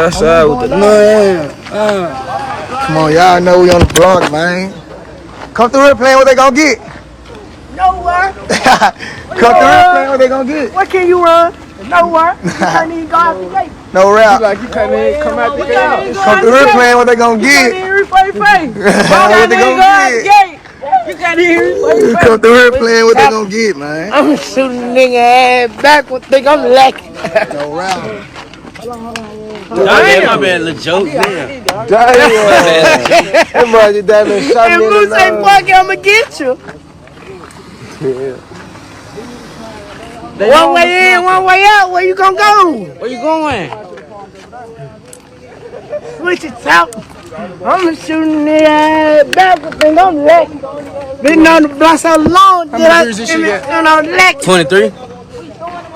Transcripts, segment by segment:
outside with the man. Come on, y'all know we on the block, man. Come through here playing what they gonna get. Nowhere. Come through here playing what they gonna get. Where can you run? Nowhere. You can't even go out the gate. No rap. Like you can't even come out the gate. Come through here playing what they gonna You can't get. even replay face. What they gonna get. You can't even replay face. Come through here playing what they gonna get, man. I'm shooting nigga ass back with think I'm lacking. No rap. Damn, my bad, little joke. Damn. That boy just that man shot And me in Blue the say, nose. fuck it, I'ma get you. One way in, one way out. Where you gonna go? Where you going? Switch it out. I'm shooting the ass back with think I'm lacking. Been on the block so long that I lacking. 23.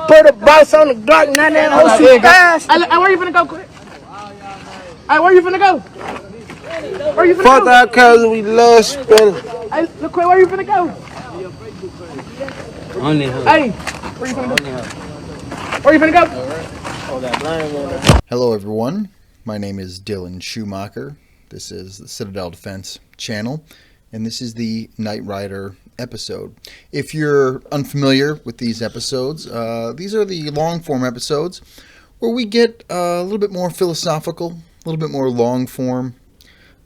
Put a boss on the Glock, not that whole shit fast. Hey, where you finna go, quick? Hey, where you finna go? Where you finna Fuck go? that cousin, we love spinning. Hey, look, quick, where you finna go? Only her. Hey, where you finna go? Where you finna go? Hello, everyone. My name is Dylan Schumacher. This is the Citadel Defense channel, and this is the Knight Rider episode. If you're unfamiliar with these episodes, these are the long-form episodes where we get a little bit more philosophical, a little bit more long-form.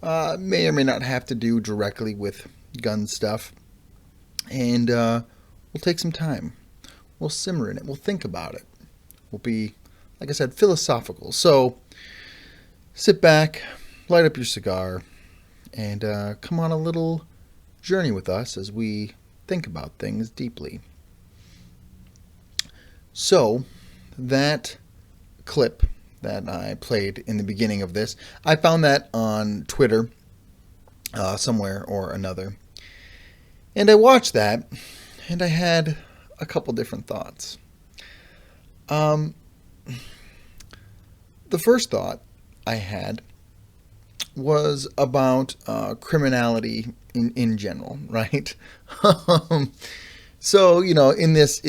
May or may not have to do directly with gun stuff. And we'll take some time. We'll simmer in it. We'll think about it. We'll be, like I said, philosophical. So sit back, light up your cigar, and come on a little journey with us as we think about things deeply. So, that clip that I played in the beginning of this, I found that on Twitter somewhere or another. And I watched that, and I had a couple different thoughts. The first thought I had was about criminality in general, right? So, you know, in this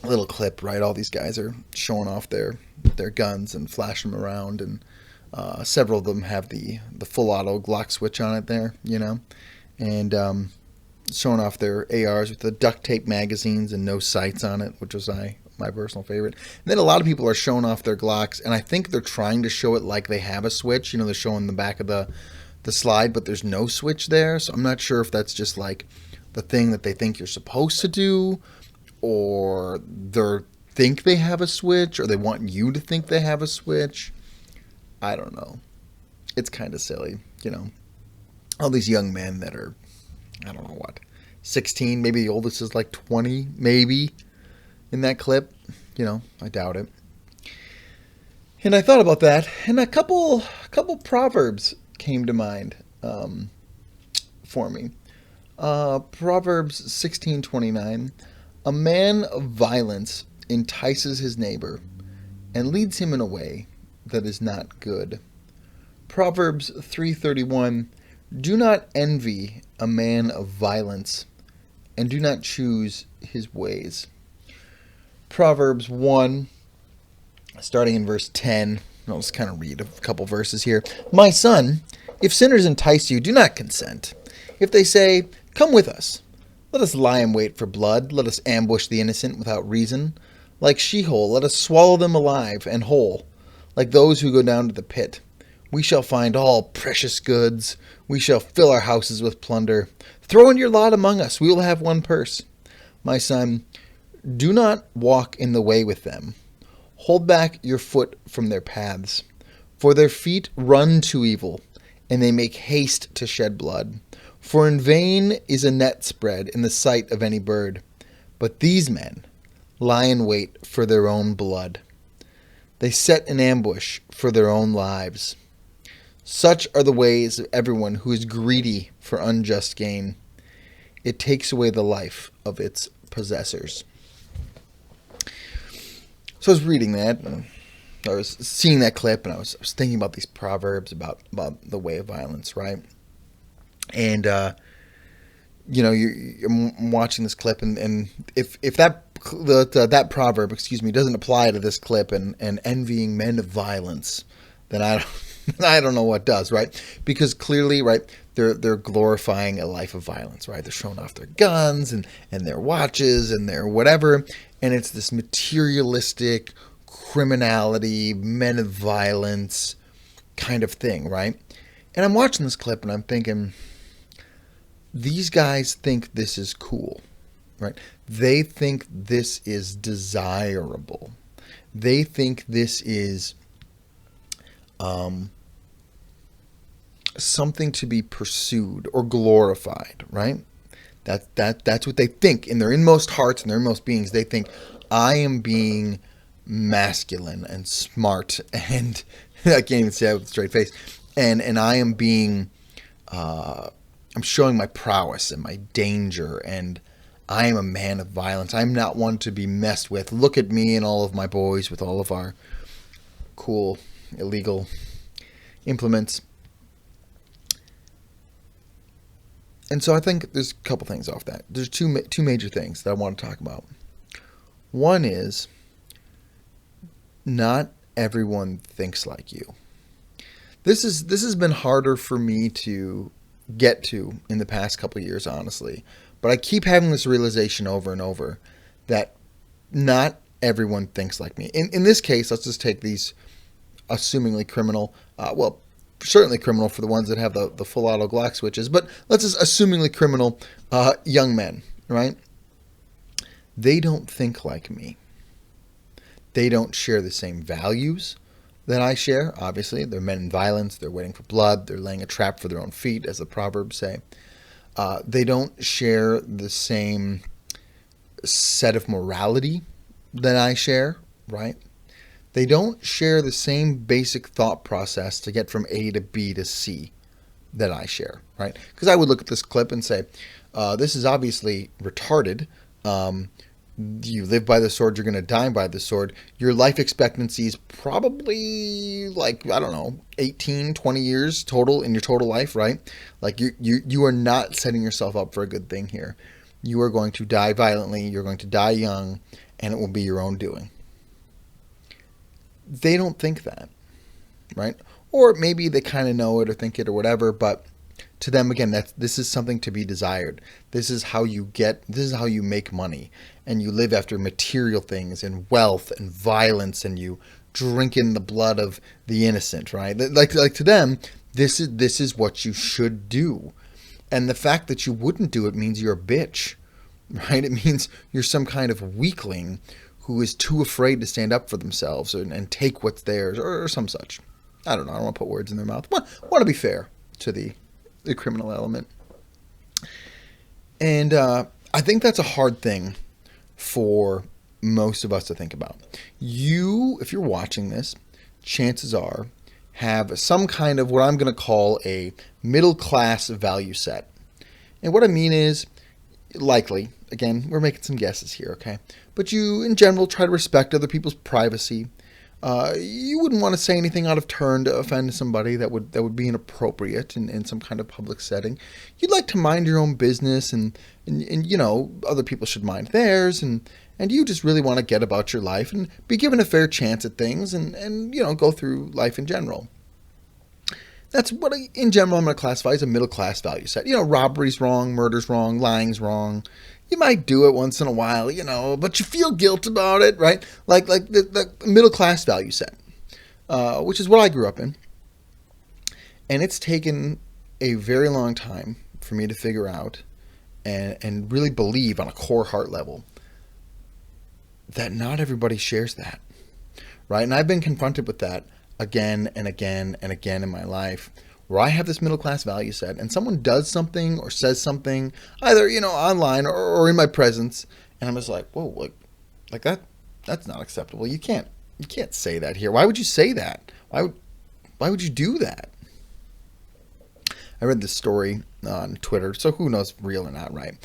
little clip, right, all these guys are showing off their guns and flashing them around, and several of them have the full auto Glock switch on it there, you know, and showing off their ARs with the duct tape magazines and no sights on it, which was my personal favorite. And then a lot of people are showing off their Glocks, and I think they're trying to show it like they have a switch. You know, they're showing the back of the slide, but there's no switch there. So I'm not sure if that's just like the thing that they think you're supposed to do, or they think they have a switch, or they want you to think they have a switch. I don't know. It's kind of silly, you know. All these young men that are, I don't know what, 16, maybe the oldest is like 20, maybe, in that clip. You know, I doubt it. And I thought about that, and a couple proverbs came to mind for me. Proverbs 16:29. A man of violence entices his neighbor and leads him in a way that is not good. Proverbs 3:31. Do not envy a man of violence, and do not choose his ways. Proverbs 1, starting in verse 10. I'll just kind of read a couple verses here. My son, if sinners entice you, do not consent. If they say, come with us, let us lie in wait for blood. Let us ambush the innocent without reason. Like Sheol, let us swallow them alive and whole. Like those who go down to the pit. We shall find all precious goods. We shall fill our houses with plunder. Throw in your lot among us. We will have one purse. My son, do not walk in the way with them. Hold back your foot from their paths. For their feet run to evil, and they make haste to shed blood. For in vain is a net spread in the sight of any bird. But these men lie in wait for their own blood. They set an ambush for their own lives. Such are the ways of everyone who is greedy for unjust gain. It takes away the life of its possessors. So I was reading that, and I was seeing that clip, and I was thinking about these proverbs about the way of violence, right? And, you know, I'm watching this clip, and if that that proverb, doesn't apply to this clip and envying men of violence, then I don't know what does, right? Because clearly, right, they're glorifying a life of violence, right? They're showing off their guns and their watches and their whatever, and it's this materialistic criminality, men of violence kind of thing, right? And I'm watching this clip and I'm thinking, these guys think this is cool, right? They think this is desirable. They think this is something to be pursued or glorified, right? That's what they think in their inmost hearts and their inmost beings. They think, I am being masculine and smart, and I can't even say that with a straight face, and I am being I'm showing my prowess and my danger, and I am a man of violence. I'm not one to be messed with. Look at me and all of my boys with all of our cool illegal implements. And so I think there's a couple things off that. There's two major things that I want to talk about. One is, not everyone thinks like you. This has been harder for me to get to in the past couple of years, honestly. But I keep having this realization over and over that not everyone thinks like me. In this case, let's just take these assumingly criminal, certainly criminal for the ones that have the full auto Glock switches, but let's just assumingly criminal young men, right? They don't think like me. They don't share the same values that I share. Obviously, they're men in violence. They're waiting for blood. They're laying a trap for their own feet, as the proverbs say. They don't share the same set of morality that I share, right? They don't share the same basic thought process to get from A to B to C that I share, right? Because I would look at this clip and say, this is obviously retarded. You live by the sword, you're going to die by the sword. Your life expectancy is probably 18, 20 years total in your total life, right? Like you are not setting yourself up for a good thing here. You are going to die violently, you're going to die young, and it will be your own doing. They don't think that, right? Or maybe they kind of know it or think it or whatever, but to them, again, this is something to be desired. This is how you make money, and you live after material things and wealth and violence, and you drink in the blood of the innocent, right? Like to them, this is what you should do. And the fact that you wouldn't do it means you're a bitch, right? It means you're some kind of weakling who is too afraid to stand up for themselves and take what's theirs or some such. I don't know. I don't want to put words in their mouth. I want to be fair to the criminal element. And I think that's a hard thing for most of us to think about. You, if you're watching this, chances are have some kind of what I'm going to call a middle class value set. And what I mean is, likely, again, we're making some guesses here, okay? But you, in general, try to respect other people's privacy. You wouldn't want to say anything out of turn to offend somebody that would be inappropriate in some kind of public setting. You'd like to mind your own business, and other people should mind theirs, and you just really want to get about your life and be given a fair chance at things, and go through life in general. That's what, in general, I'm going to classify as a middle class value set. Robbery's wrong, murder's wrong, lying's wrong. You might do it once in a while, but you feel guilt about it, right? Like the middle class value set, which is what I grew up in. And it's taken a very long time for me to figure out and really believe on a core heart level that not everybody shares that, right? And I've been confronted with that again and again and again in my life, where I have this middle class value set and someone does something or says something, either, online or in my presence, and I'm just like, whoa, like that's not acceptable. You can't say that here. Why would you say that? Why would you do that? I read this story on Twitter, so who knows if real or not, right?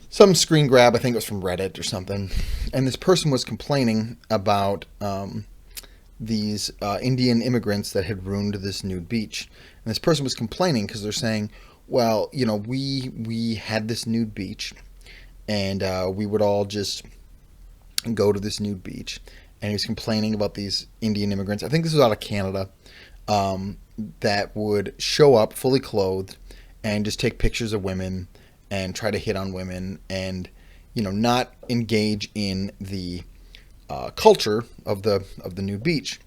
Some screen grab, I think it was from Reddit or something, and this person was complaining about these Indian immigrants that had ruined this nude beach. And this person was complaining because they're saying, well, we had this nude beach, and we would all just go to this nude beach, and he was complaining about these Indian immigrants. I think this was out of Canada, that would show up fully clothed and just take pictures of women and try to hit on women, and not engage in the culture of the nude beach,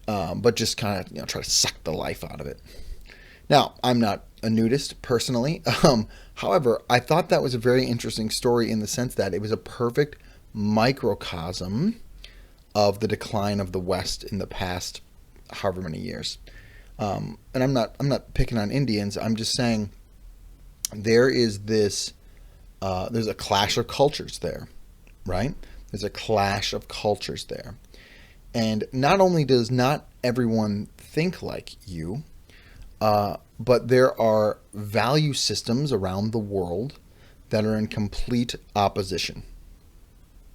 but just kind of try to suck the life out of it. Now, I'm not a nudist personally. However, I thought that was a very interesting story in the sense that it was a perfect microcosm of the decline of the West in the past however many years. And I'm not picking on Indians. I'm just saying there is this there's a clash of cultures there, right? There's a clash of cultures there. And not only does not everyone think like you, but there are value systems around the world that are in complete opposition,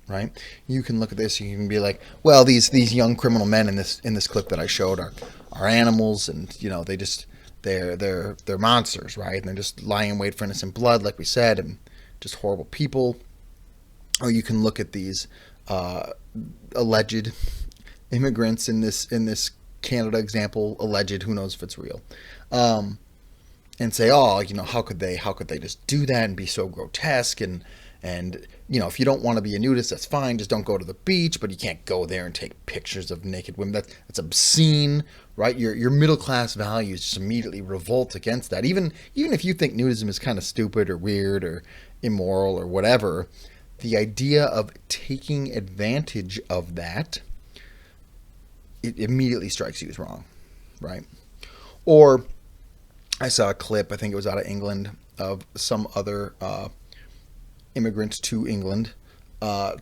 right? You can look at this and you can be like, well, these young criminal men in this clip that I showed are animals, and they're monsters, right? And they're just lying in wait for innocent blood, like we said, and just horrible people. Or you can look at these alleged immigrants in this Canada example, alleged, who knows if it's real, and say, oh, how could they just do that and be so grotesque, and if you don't want to be a nudist, that's fine, just don't go to the beach, but you can't go there and take pictures of naked women. That's obscene, right? Your middle class values just immediately revolt against that. Even if you think nudism is kind of stupid or weird or immoral or whatever, the idea of taking advantage of that, it immediately strikes you as wrong, right? Or I saw a clip, I think it was out of England, of some other immigrant to England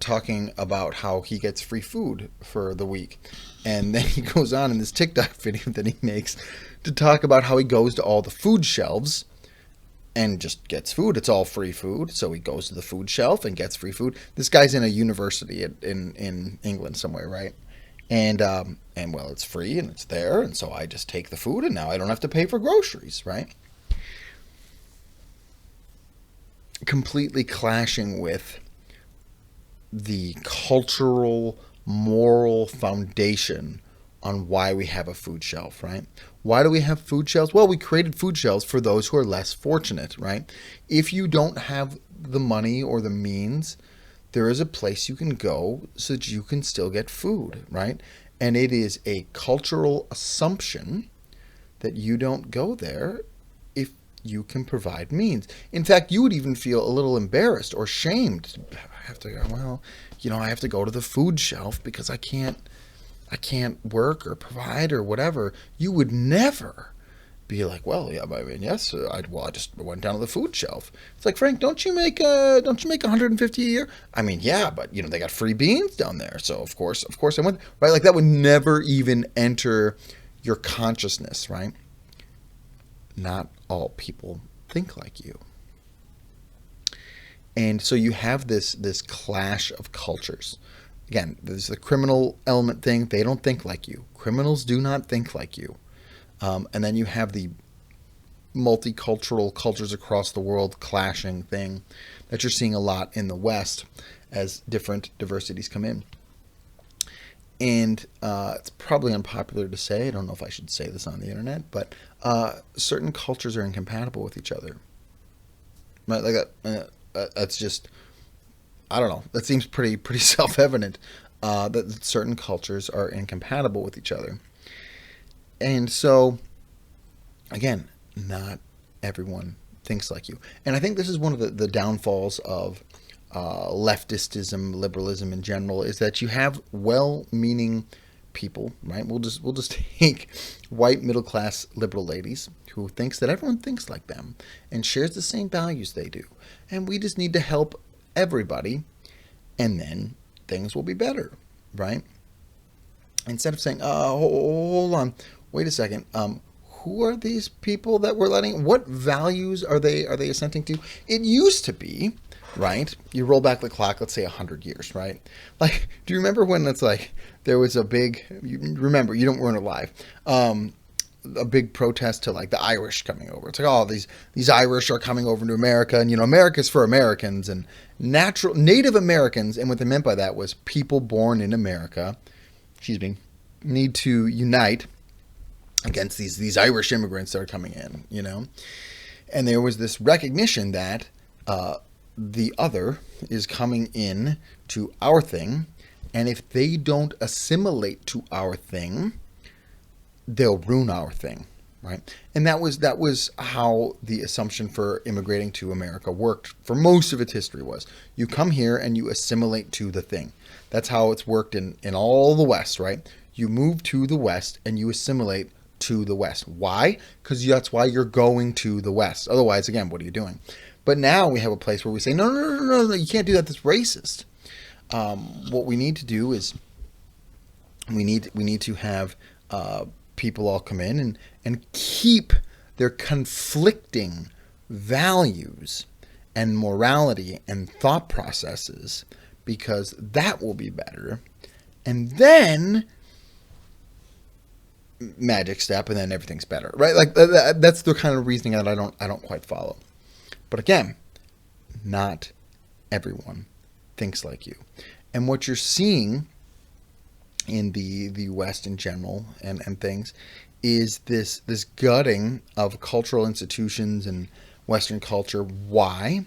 talking about how he gets free food for the week. And then he goes on in this TikTok video that he makes to talk about how he goes to all the food shelves and just gets food. It's all free food. So he goes to the food shelf and gets free food. This guy's in a university in England somewhere, right? And well, it's free and it's there. And so I just take the food and now I don't have to pay for groceries, right? Completely clashing with the cultural, moral foundation on why we have a food shelf, right? Why do we have food shelves? Well, we created food shelves for those who are less fortunate, right? If you don't have the money or the means, there is a place you can go so that you can still get food, right? And it is a cultural assumption that you don't go there if you can provide means. In fact, you would even feel a little embarrassed or shamed. I have to go, well, I have to go to the food shelf because I can't work or provide or whatever. You would never be like, well, yeah, I mean, yes, I just went down to the food shelf. It's like, Frank, don't you make 150 a year? I mean, yeah, but they got free beans down there, so of course I went, right? Like that would never even enter your consciousness, right? Not all people think like you. And so you have this clash of cultures. Again, there's the criminal element thing. They don't think like you. Criminals do not think like you. And then you have the multicultural cultures across the world clashing thing that you're seeing a lot in the West as different diversities come in. And it's probably unpopular to say, I don't know if I should say this on the internet, but certain cultures are incompatible with each other. Right? Like that's just, I don't know. That seems pretty self-evident that certain cultures are incompatible with each other. And so, again, not everyone thinks like you. And I think this is one of the downfalls of leftistism, liberalism in general, is that you have well-meaning people, right? We'll just take white middle-class liberal ladies who thinks that everyone thinks like them and shares the same values they do. And we just need to help everybody, and then things will be better, right? Instead of saying, hold on, wait a second, who are these people that we're letting, what values are they assenting to? It used to be, right? You roll back the clock, let's say 100 years, right? Like, do you remember when it's like, there was a big, you weren't alive. a big protest to like the Irish coming over. It's like, oh, these Irish are coming over to America, and America's for Americans and Native Americans, and what they meant by that was people born in America, need to unite against these Irish immigrants that are coming in, And there was this recognition that the other is coming in to our thing, and if they don't assimilate to our thing, they'll ruin our thing, right? And that was how the assumption for immigrating to America worked for most of its history was. You come here and you assimilate to the thing. That's how it's worked in all the West, right? You move to the West and you assimilate to the West. Why? Because that's why you're going to the West. Otherwise, again, what are you doing? But now we have a place where we say, no, you can't do that. That's racist. What we need to do is we need to have people all come in and keep their conflicting values and morality and thought processes, because that will be better. And then magic step, and then everything's better, right? Like that's the kind of reasoning that I don't quite follow. But again, not everyone thinks like you. And what you're seeing in the West in general and things is this gutting of cultural institutions and Western culture. Why?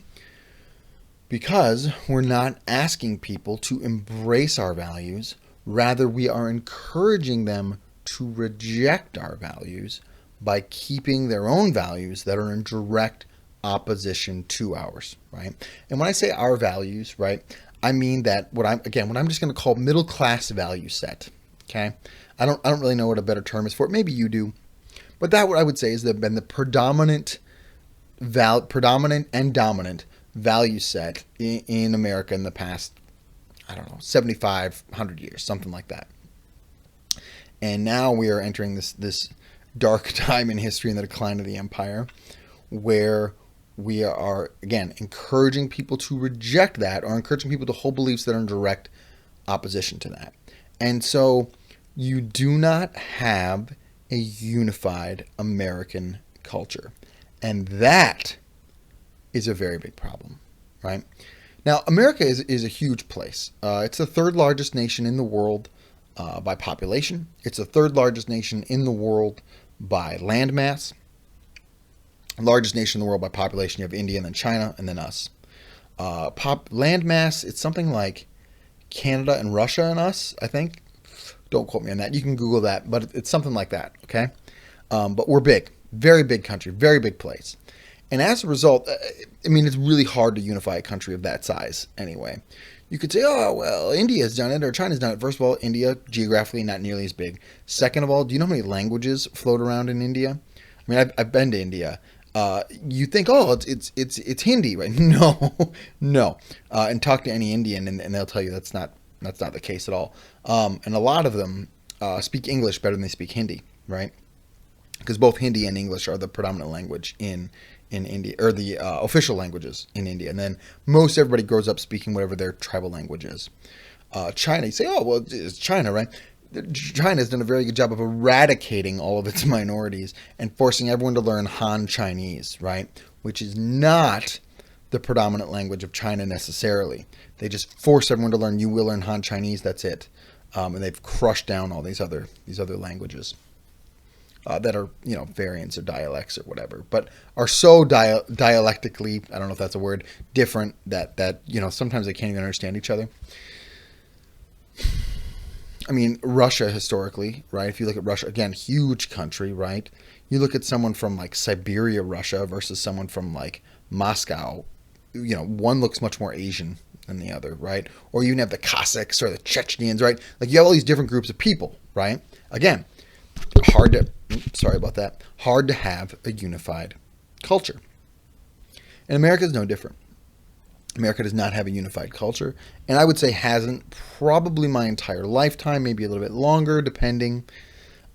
Because we're not asking people to embrace our values. Rather, we are encouraging them to reject our values by keeping their own values that are in direct opposition to ours, right? And when I say our values, right, I mean that what I'm just going to call middle class value set. Okay, I don't really know what a better term is for it. Maybe you do, but that what I would say is been the predominant and dominant value set in America in the past, 7,500 years, something like that. And now we are entering this dark time in history in the decline of the empire, where we are, again, encouraging people to reject that, or encouraging people to hold beliefs that are in direct opposition to that. And so you do not have a unified American culture. And that is a very big problem, right? Now, America is a huge place. It's the third largest nation in the world by population. It's the third largest nation in the world by landmass. Largest nation in the world by population. You have India and then China and then us. Landmass, it's something like Canada and Russia and us, I think. Don't quote me on that. You can Google that, but it's something like that, okay? But we're big. Very big country. Very big place. And as a result, it's really hard to unify a country of that size anyway. You could say, oh, well, India's done it or China's done it. First of all, India, geographically, not nearly as big. Second of all, do you know how many languages float around in India? I've been to India. You think, oh, it's Hindi, right? No. And talk to any Indian, and they'll tell you that's not the case at all. And a lot of them speak English better than they speak Hindi, right? Because both Hindi and English are the predominant language in India, or the official languages in India. And then most everybody grows up speaking whatever their tribal language is. China, you say, oh, well, it's China, right? China has done a very good job of eradicating all of its minorities and forcing everyone to learn Han Chinese, right? Which is not the predominant language of China necessarily. They just force everyone to learn, you will learn Han Chinese, that's it. And they've crushed down all these other languages that are, variants or dialects or whatever, but are so dialectically, I don't know if that's a word, different that sometimes they can't even understand each other. Russia historically, right? If you look at Russia, again, huge country, right? You look at someone from like Siberia, Russia versus someone from like Moscow, one looks much more Asian than the other, right? Or you even have the Cossacks or the Chechens, right? Like you have all these different groups of people, right? Again, hard to have a unified culture. And America is no different. America does not have a unified culture, and I would say hasn't probably my entire lifetime, maybe a little bit longer, depending.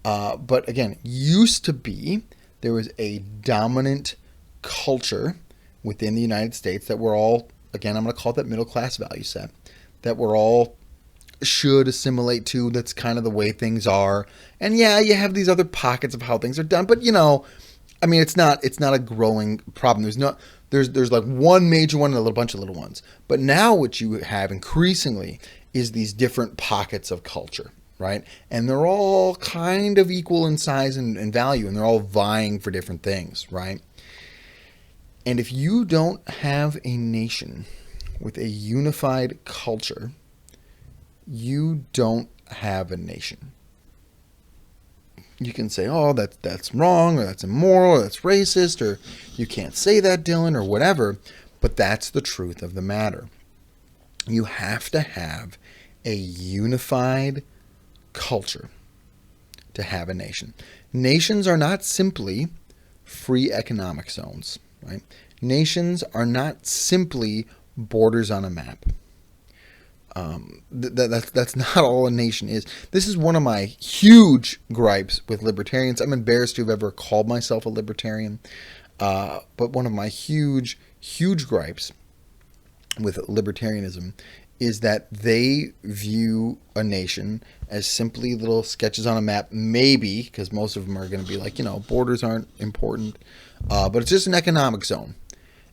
But again, used to be there was a dominant culture within the United States that we're all, again, I'm going to call it that middle class value set, that we're all should assimilate to. That's kind of the way things are. And yeah, you have these other pockets of how things are done, but I mean, it's not a growing problem. There's like one major one and a little bunch of little ones. But now what you have increasingly is these different pockets of culture, right? And they're all kind of equal in size and value, and they're all vying for different things, right? And if you don't have a nation with a unified culture, you don't have a nation. You can say, oh, that's wrong, or that's immoral, or that's racist, or you can't say that, Dylan, or whatever, but that's the truth of the matter. You have to have a unified culture to have a nation. Nations are not simply free economic zones, right? Nations are not simply borders on a map. That's not all a nation is. This is one of my huge gripes with libertarians. I'm embarrassed to have ever called myself a libertarian, but one of my huge gripes with libertarianism is that they view a nation as simply little sketches on a map, maybe, because most of them are going to be like, borders aren't important, but it's just an economic zone.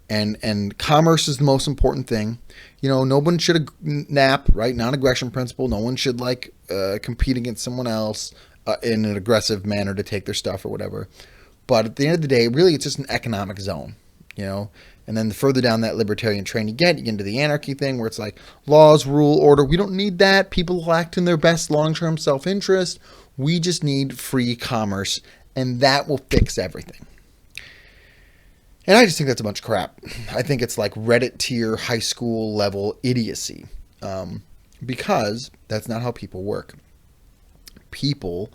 And commerce is the most important thing. No one should nap, right? Non-aggression principle. No one should compete against someone else in an aggressive manner to take their stuff or whatever. But at the end of the day, really, it's just an economic zone, And then the further down that libertarian train you get into the anarchy thing where it's like laws, rule, order. We don't need that. People will act in their best long-term self-interest. We just need free commerce, and that will fix everything. And I just think that's a bunch of crap. I think it's like Reddit tier, high school level idiocy. Because that's not how people work. People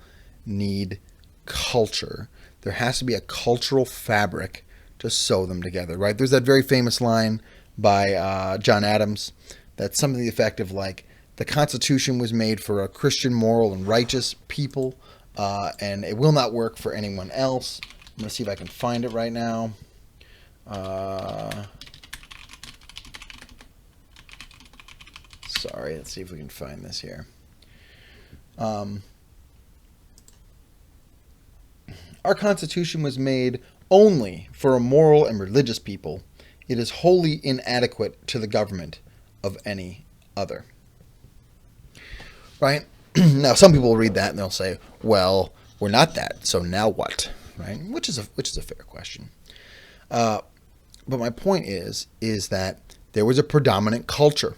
need culture. There has to be a cultural fabric to sew them together, right? There's that very famous line by John Adams that's something to the effect of the Constitution was made for a Christian, moral, and righteous people, and it will not work for anyone else. I'm going to see if I can find it right now. Sorry, let's see if we can find this here. Our Constitution was made only for a moral and religious people. It is wholly inadequate to the government of any other. Right? Now, some people will read that and they'll say, well, we're not that, so now what? Right? Which is a fair question. But my point is that there was a predominant culture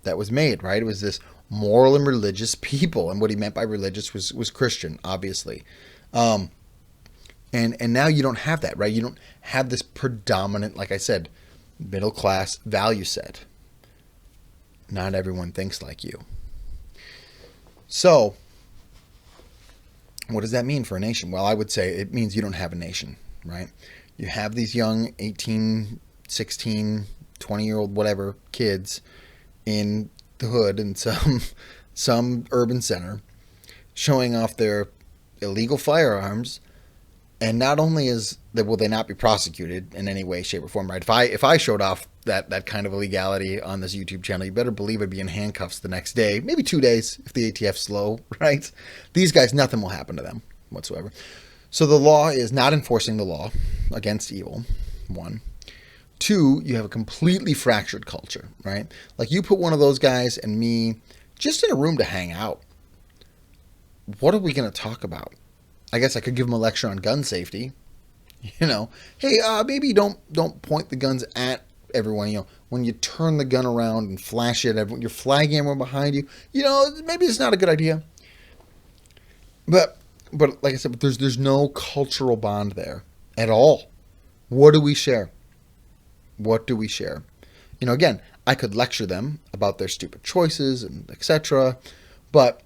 that was made, right? It was this moral and religious people. And what he meant by religious was Christian, obviously. And now you don't have that, right? You don't have this predominant, like I said, middle class value set. Not everyone thinks like you. So, what does that mean for a nation? Well, I would say it means you don't have a nation, right? You have these young 18, 16, 20-year-old, whatever, kids in the hood in some urban center showing off their illegal firearms. And not only will they not be prosecuted in any way, shape, or form, right? If I showed off that kind of illegality on this YouTube channel, you better believe I'd be in handcuffs the next day, maybe 2 days if the ATF's slow, right? These guys, nothing will happen to them whatsoever. So the law is not enforcing the law against evil, 1. 2, you have a completely fractured culture, right? Like you put one of those guys and me just in a room to hang out. What are we going to talk about? I guess I could give them a lecture on gun safety. Hey, maybe don't point the guns at everyone. When you turn the gun around and flash it at everyone, you're flagging everyone behind you. Maybe it's not a good idea. But like I said, there's no cultural bond there at all. What do we share? What do we share? Again, I could lecture them about their stupid choices and etc. But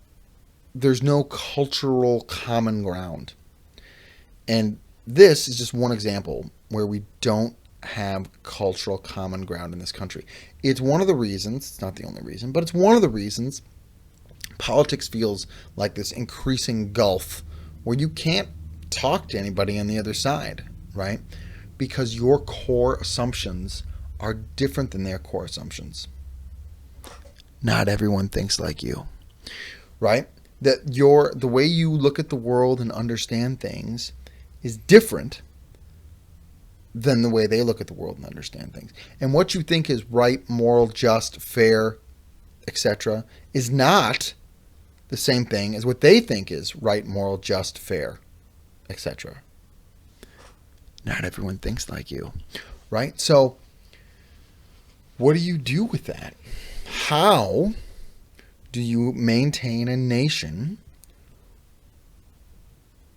there's no cultural common ground. And this is just one example where we don't have cultural common ground in this country. It's one of the reasons, it's not the only reason, but it's one of the reasons politics feels like this increasing gulf where you can't talk to anybody on the other side, right? Because your core assumptions are different than their core assumptions. Not everyone thinks like you. right? That the way you look at the world and understand things is different than the way they look at the world and understand things. And what you think is right, moral, just, fair, etc., is not the same thing as what they think is right, moral, just, fair, etc. Not everyone thinks like you, right? So what do you do with that? How do you maintain a nation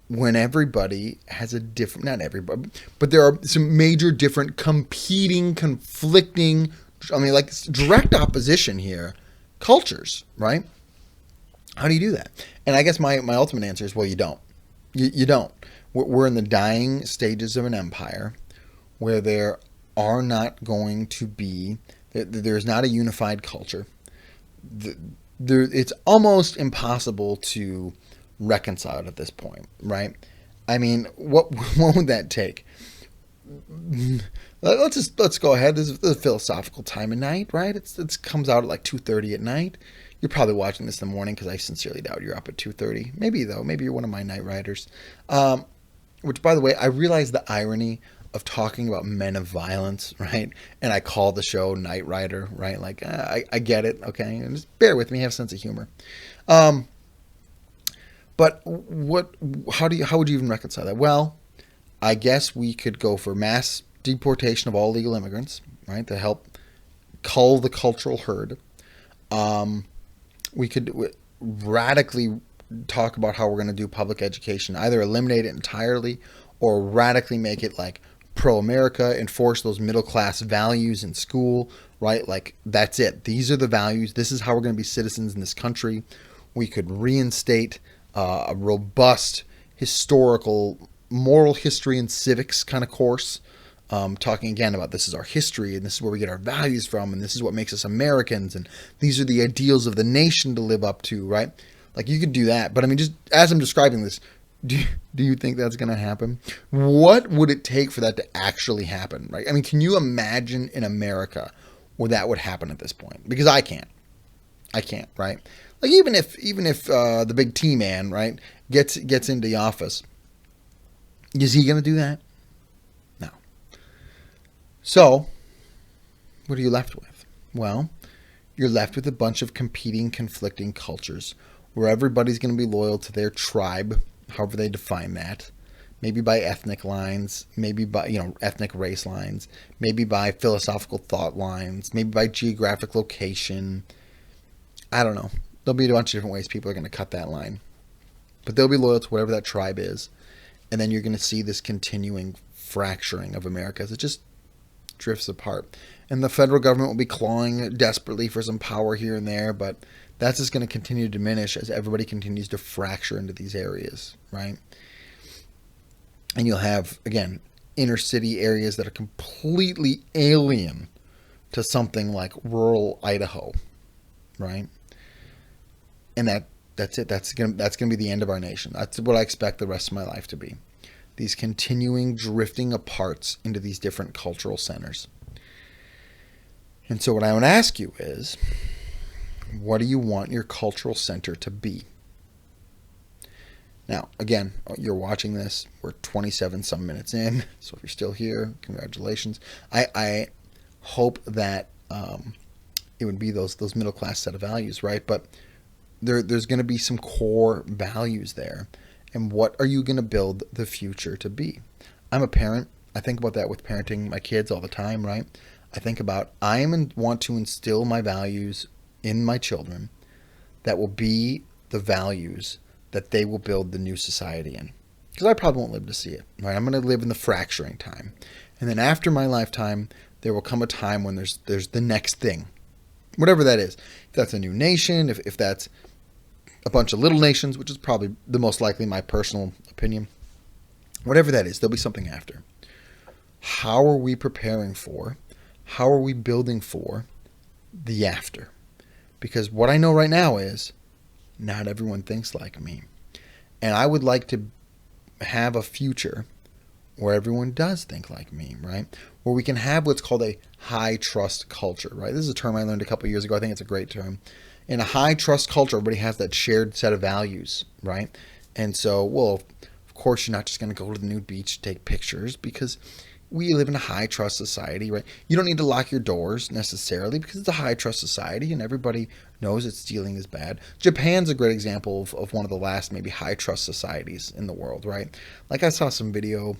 when everybody has a different, not everybody, but there are some major different competing, conflicting, like direct opposition here, cultures, right? How do you do that? And I guess my ultimate answer is, well, you don't. You don't. We're in the dying stages of an empire where there are not going to be, there's not a unified culture. It's almost impossible to reconcile at this point, right? I mean, what would that take? Let's go ahead. This is a philosophical time of night, right? It comes out at like 2:30 at night. You're probably watching this in the morning because I sincerely doubt you're up at 2:30. Maybe though. Maybe you're one of my night riders. Which, by the way, I realize the irony of talking about men of violence, right? And I call the show Night Rider, right? Like, I get it, okay? And just bear with me, have a sense of humor. But how would you even reconcile that? Well, I guess we could go for mass deportation of all illegal immigrants, right? To help cull the cultural herd. We could radically talk about how we're going to do public education, either eliminate it entirely or radically make it like pro-America, enforce those middle-class values in school, right? Like, that's it. These are the values. This is how we're going to be citizens in this country. We could reinstate a robust historical, moral history and civics kind of course, talking again about this is our history and this is where we get our values from and this is what makes us Americans and these are the ideals of the nation to live up to, right? Like, you could do that. But I mean, just as I'm describing this, do you think that's going to happen? What would it take for that to actually happen, right? I mean, can you imagine in America where that would happen at this point? Because I can't, right? Like, even if the big T man, right, gets into the office, is he going to do that? No. So, what are you left with? Well, you're left with a bunch of competing, conflicting cultures where everybody's going to be loyal to their tribe, however they define that. Maybe by ethnic lines, maybe by, ethnic race lines, maybe by philosophical thought lines, maybe by geographic location. I don't know. There'll be a bunch of different ways people are going to cut that line. But they'll be loyal to whatever that tribe is. And then you're going to see this continuing fracturing of America as it just drifts apart. And the federal government will be clawing desperately for some power here and there, but that's just going to continue to diminish as everybody continues to fracture into these areas, right? And you'll have, again, inner city areas that are completely alien to something like rural Idaho, right? And that's it. That's gonna be the end of our nation. That's what I expect the rest of my life to be. These continuing drifting apart into these different cultural centers. And so what I want to ask you is, what do you want your cultural center to be? Now, again, you're watching this. We're 27 some minutes in, so if you're still here, congratulations. I hope that it would be those middle class set of values, right? But there's going to be some core values there. And what are you going to build the future to be? I'm a parent. I think about that with parenting my kids all the time, right? I think about want to instill my values in my children that will be the values that they will build the new society in. Because I probably won't live to see it, right? I'm going to live in the fracturing time. And then after my lifetime, there will come a time when there's the next thing. Whatever that is. If that's a new nation, if that's a bunch of little nations, which is probably the most likely my personal opinion. Whatever that is, there'll be something after. How are we preparing for, how are we building for the after? Because what I know right now is not everyone thinks like me. And I would like to have a future where everyone does think like me, right? Where we can have what's called a high trust culture, right? This is a term I learned a couple of years ago. I think it's a great term. In a high trust culture, everybody has that shared set of values, right? And so, well, of course, you're not just going to go to the nude beach to take pictures because we live in a high trust society, right? You don't need to lock your doors necessarily because it's a high trust society and everybody knows that stealing is bad. Japan's a great example of one of the last maybe high trust societies in the world, right? Like I saw some video,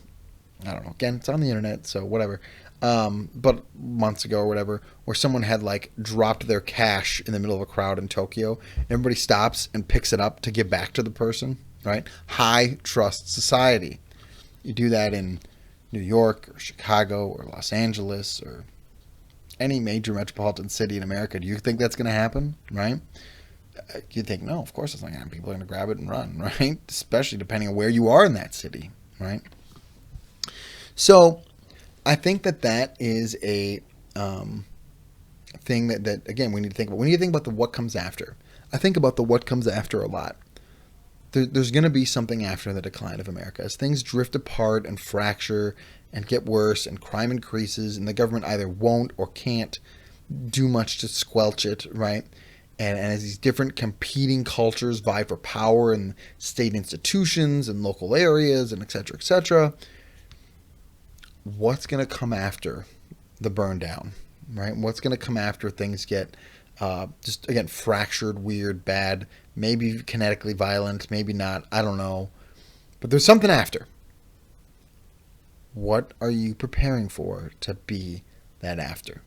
I don't know, again, it's on the internet, so whatever, but months ago or whatever, where someone had like dropped their cash in the middle of a crowd in Tokyo. And everybody stops and picks it up to give back to the person, right? High trust society. You do that in New York or Chicago or Los Angeles or any major metropolitan city in America. Do you think that's going to happen, right? You think, no, of course it's not going to happen. People are going to grab it and run, right? Especially depending on where you are in that city, right? So I think that is a thing that, again, we need to think about. We need to think about the what comes after. I think about the what comes after a lot. There's going to be something after the decline of America. As things drift apart and fracture and get worse and crime increases and the government either won't or can't do much to squelch it, right? And as these different competing cultures vie for power in state institutions and local areas and et cetera, what's going to come after the burn down, right? What's going to come after things get just, again, fractured, weird, bad, maybe kinetically violent, maybe not, I don't know. But there's something after. What are you preparing for to be that after?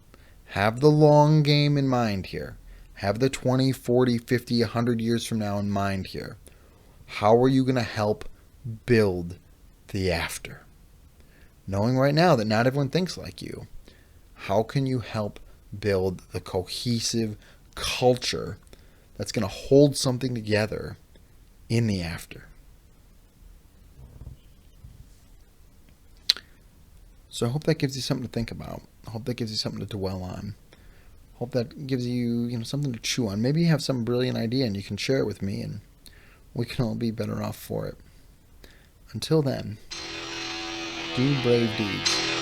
Have the long game in mind here. Have the 20, 40, 50, 100 years from now in mind here. How are you going to help build the after? Knowing right now that not everyone thinks like you, how can you help build the cohesive culture that's going to hold something together in the after? So I hope that gives you something to think about. I hope that gives you something to dwell on. I hope that gives you, something to chew on. Maybe you have some brilliant idea and you can share it with me and we can all be better off for it. Until then, do brave deeds.